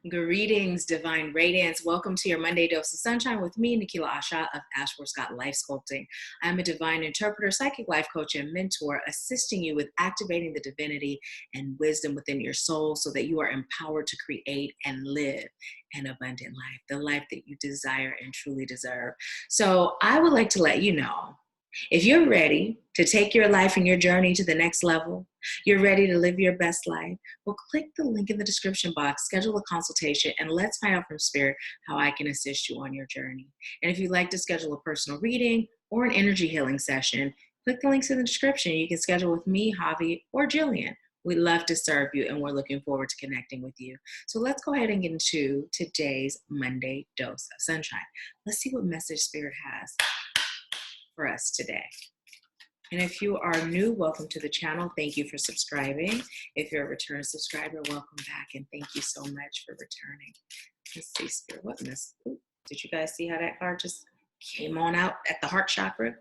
Greetings, divine radiance. Welcome to your Monday dose of sunshine with me, Nahkila Isha of AshworthScott Life Sculpting. I'm a divine interpreter, psychic life coach, and mentor, assisting you with activating the divinity and wisdom within your soul so that you are empowered to create and live an abundant life, the life that you desire and truly deserve. So I would like to let you know, if you're ready to take your life and your journey to the next level, you're ready to live your best life, well, click the link in the description box, schedule a consultation, and let's find out from Spirit how I can assist you on your journey. And if you'd like to schedule a personal reading or an energy healing session, click the links in the description. You can schedule with me, Javi, or Jillian. We'd love to serve you, and we're looking forward to connecting with you. So let's go ahead and get into today's Monday dose of sunshine. Let's see what message Spirit has for us today. And if you are new, welcome to the channel. Thank you for subscribing. If you're a return subscriber, welcome back, and thank you so much for returning. Let's see, Spirit, what mess? Ooh, did you guys see how that card just came on out at the heart chakra?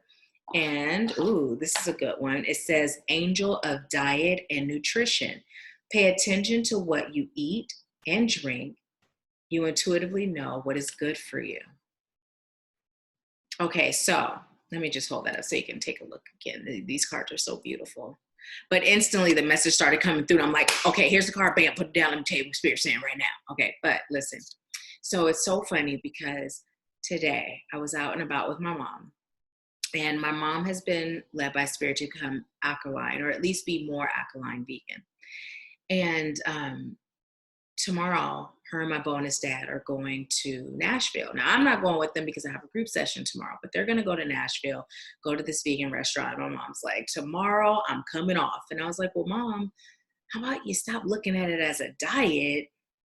And ooh, this is a good one. It says, Angel of Diet and Nutrition. Pay attention to what you eat and drink. You intuitively know what is good for you. Okay, so let me just hold that up so you can take a look again. These cards are so beautiful. But instantly the message started coming through. And I'm like, okay, here's the card, bam, put it down on the table, Spirit saying right now. Okay, but listen. So it's so funny because today I was out and about with my mom. And my mom has been led by Spirit to become alkaline, or at least be more alkaline vegan. And tomorrow, her and my bonus dad are going to Nashville. Now, I'm not going with them because I have a group session tomorrow, but they're going to go to Nashville, go to this vegan restaurant. My mom's like, tomorrow I'm coming off. And I was like, well, Mom, how about you stop looking at it as a diet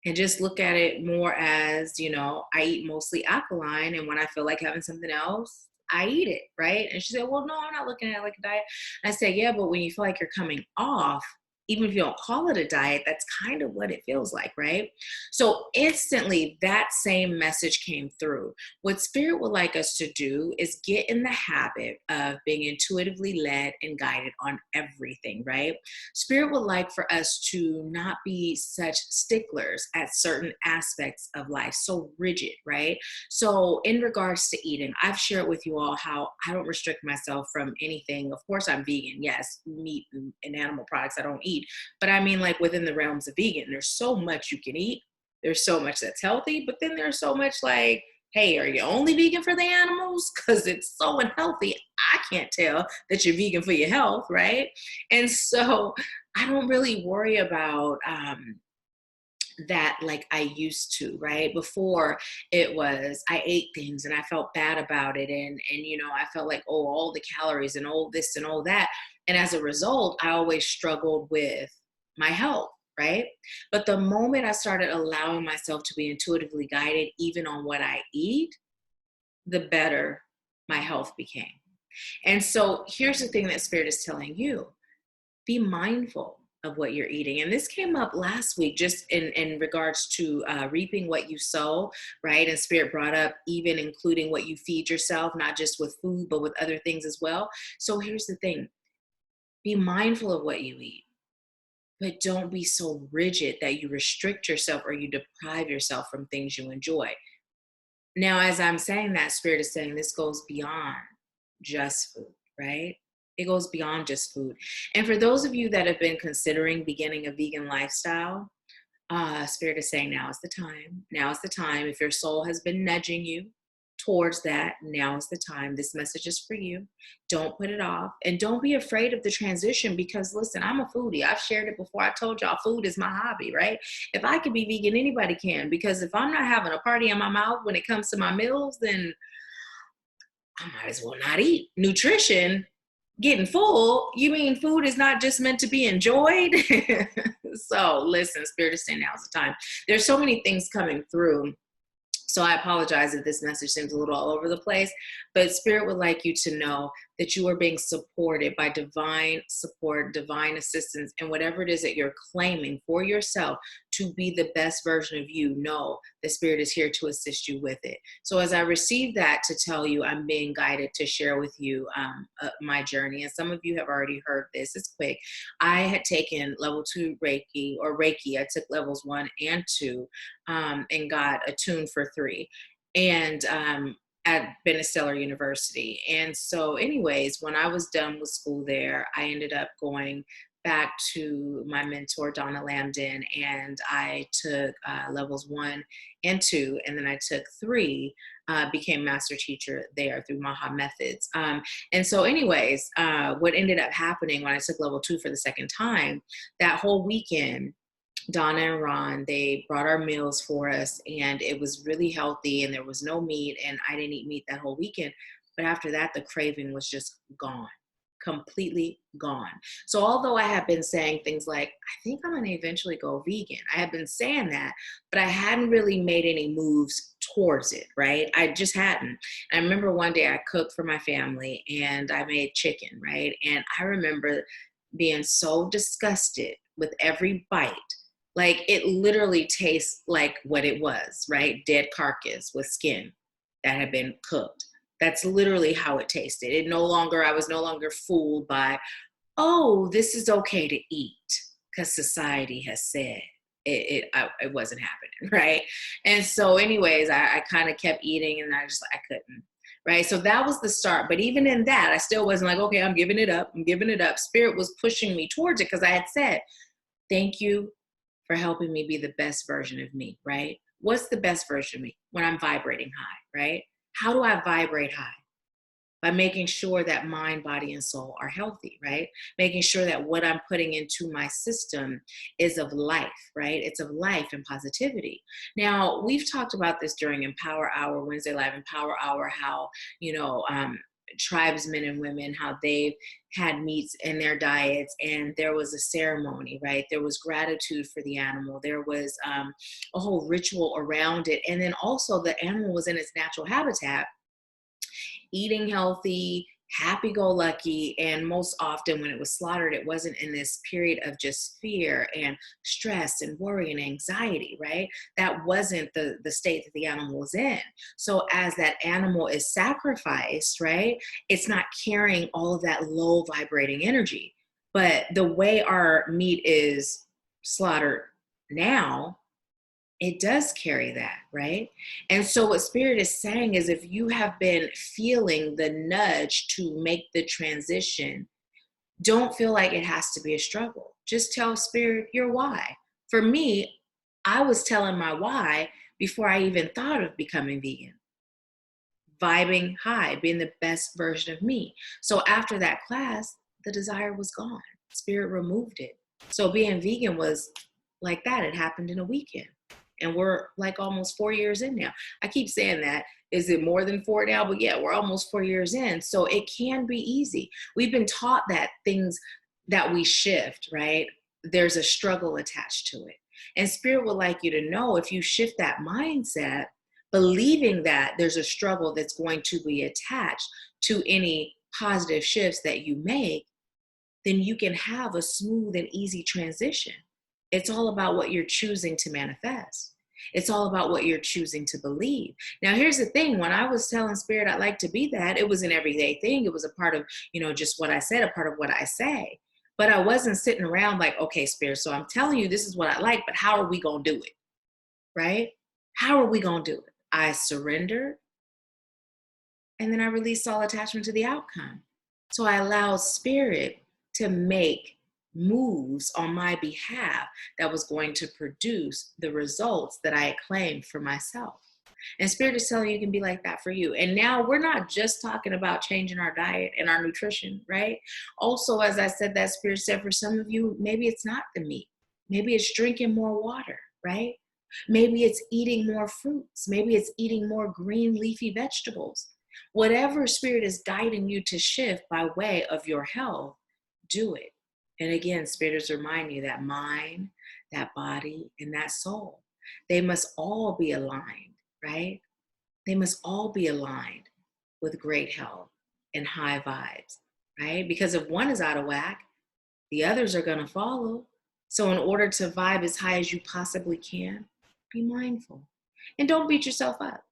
and just look at it more as, you know, I eat mostly alkaline. And when I feel like having something else, I eat it, right? And she said, well, no, I'm not looking at it like a diet. I said, yeah, but when you feel like you're coming off, even if you don't call it a diet, that's kind of what it feels like, right? So instantly that same message came through. What Spirit would like us to do is get in the habit of being intuitively led and guided on everything, right? Spirit would like for us to not be such sticklers at certain aspects of life, so rigid, right? So in regards to eating, I've shared with you all how I don't restrict myself from anything. Of course, I'm vegan. Yes, meat and animal products I don't eat. But I mean, like within the realms of vegan, there's so much you can eat. There's so much that's healthy, but then there's so much like, hey, are you only vegan for the animals? Because it's so unhealthy. I can't tell that you're vegan for your health, right? And so I don't really worry about that like I used to, right? Before it was, I ate things and I felt bad about it. And you know, I felt like, oh, all the calories and all this and all that. And as a result, I always struggled with my health, right? But the moment I started allowing myself to be intuitively guided, even on what I eat, the better my health became. And so here's the thing that Spirit is telling you. Be mindful of what you're eating. And this came up last week, just in regards to reaping what you sow, right? And Spirit brought up even including what you feed yourself, not just with food, but with other things as well. So here's the thing. Be mindful of what you eat, but don't be so rigid that you restrict yourself or you deprive yourself from things you enjoy. Now, as I'm saying that, Spirit is saying this goes beyond just food, right? It goes beyond just food. And for those of you that have been considering beginning a vegan lifestyle, Spirit is saying now is the time. Now is the time. If your soul has been nudging you towards that, now is the time. This message is for you. Don't put it off. And don't be afraid of the transition because, listen, I'm a foodie. I've shared it before. I told y'all food is my hobby, right? If I could be vegan, anybody can. Because if I'm not having a party in my mouth when it comes to my meals, then I might as well not eat. Nutrition, getting full, you mean food is not just meant to be enjoyed? So listen, Spirit is saying now's the time. There's so many things coming through. So I apologize if this message seems a little all over the place, but Spirit would like you to know that you are being supported by divine support, divine assistance, and whatever it is that you're claiming for yourself to be the best version of you, no, the Spirit is here to assist you with it. So as I received that to tell you, I'm being guided to share with you my journey. And some of you have already heard this. It's quick. I had taken level 2 Reiki or Reiki. I took levels 1 and 2 and got attuned for 3. And at Benesteller University. And so anyways, when I was done with school there, I ended up going back to my mentor, Donna Lambden, and I took levels 1 and 2, and then I took 3, became master teacher there through Maha Methods. And so anyways, what ended up happening when I took level 2 for the second time, that whole weekend, Donna and Ron, they brought our meals for us, and it was really healthy, and there was no meat, and I didn't eat meat that whole weekend. But after that, the craving was just gone, completely gone. So although I have been saying things like, I think I'm going to eventually go vegan, I have been saying that, but I hadn't really made any moves towards it, right? I just hadn't. And I remember one day I cooked for my family, and I made chicken, right? And I remember being so disgusted with every bite. Like, it literally tastes like what it was, right? Dead carcass with skin that had been cooked. That's literally how it tasted. I was no longer fooled by, oh, this is okay to eat because society has said it wasn't happening, right? And so anyways, I kind of kept eating, and I couldn't, right? So that was the start. But even in that, I still wasn't like, okay, I'm giving it up. Spirit was pushing me towards it because I had said, thank you for helping me be the best version of me, right? What's the best version of me? When I'm vibrating high, right? How do I vibrate high? By making sure that mind, body, and soul are healthy, right? Making sure that what I'm putting into my system is of life, right? It's of life and positivity. Now, we've talked about this during Empower Hour, Wednesday Live Empower Hour, how, tribesmen and women, how they've had meats in their diets, and there was a ceremony, right? There was gratitude for the animal. There was a whole ritual around it. And then also the animal was in its natural habitat, eating healthy, happy-go-lucky, and most often when it was slaughtered, it wasn't in this period of just fear and stress and worry and anxiety, right? That wasn't the state that the animal was in. So as that animal is sacrificed, right, it's not carrying all of that low vibrating energy. But the way our meat is slaughtered now, it does carry that, right? And so what Spirit is saying is, if you have been feeling the nudge to make the transition, don't feel like it has to be a struggle. Just tell Spirit your why. For me, I was telling my why before I even thought of becoming vegan. Vibing high, being the best version of me. So after that class, the desire was gone. Spirit removed it. So being vegan was like that. It happened in a weekend. And we're like almost 4 years in now. I keep saying that. Is it more than 4 now? But yeah, we're almost 4 years in. So it can be easy. We've been taught that things that we shift, right? There's a struggle attached to it. And Spirit would like you to know, if you shift that mindset, believing that there's a struggle that's going to be attached to any positive shifts that you make, then you can have a smooth and easy transition. It's all about what you're choosing to manifest. It's all about what you're choosing to believe. Now, here's the thing. When I was telling Spirit I'd like to be that, it was an everyday thing. It was a part of, just what I said, a part of what I say. But I wasn't sitting around like, okay, Spirit, so I'm telling you this is what I like, but how are we going to do it? Right? How are we going to do it? I surrendered, and then I released all attachment to the outcome. So I allowed Spirit to make moves on my behalf that was going to produce the results that I claimed for myself. And Spirit is telling you can be like that for you. And now we're not just talking about changing our diet and our nutrition, right? Also, as I said, that Spirit said for some of you, maybe it's not the meat. Maybe it's drinking more water, right? Maybe it's eating more fruits. Maybe it's eating more green leafy vegetables. Whatever Spirit is guiding you to shift by way of your health, do it. And again, Spirit is reminding you that mind, that body, and that soul, they must all be aligned, right? They must all be aligned with great health and high vibes, right? Because if one is out of whack, the others are going to follow. So in order to vibe as high as you possibly can, be mindful. And don't beat yourself up.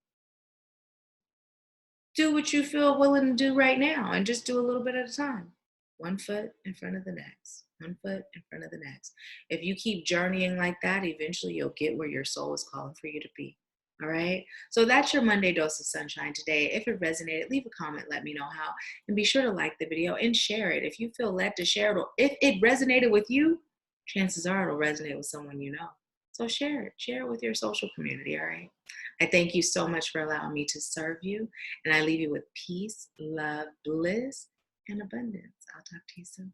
Do what you feel willing to do right now and just do a little bit at a time. One foot in front of the next. One foot in front of the next. If you keep journeying like that, eventually you'll get where your soul is calling for you to be. All right. So that's your Monday dose of sunshine today. If it resonated, leave a comment, let me know how, and be sure to like the video and share it. If you feel led to share it, or if it resonated with you, chances are it'll resonate with someone you know. So share it with your social community. All right. I thank you so much for allowing me to serve you, and I leave you with peace, love, bliss, and abundance. I'll talk to you soon.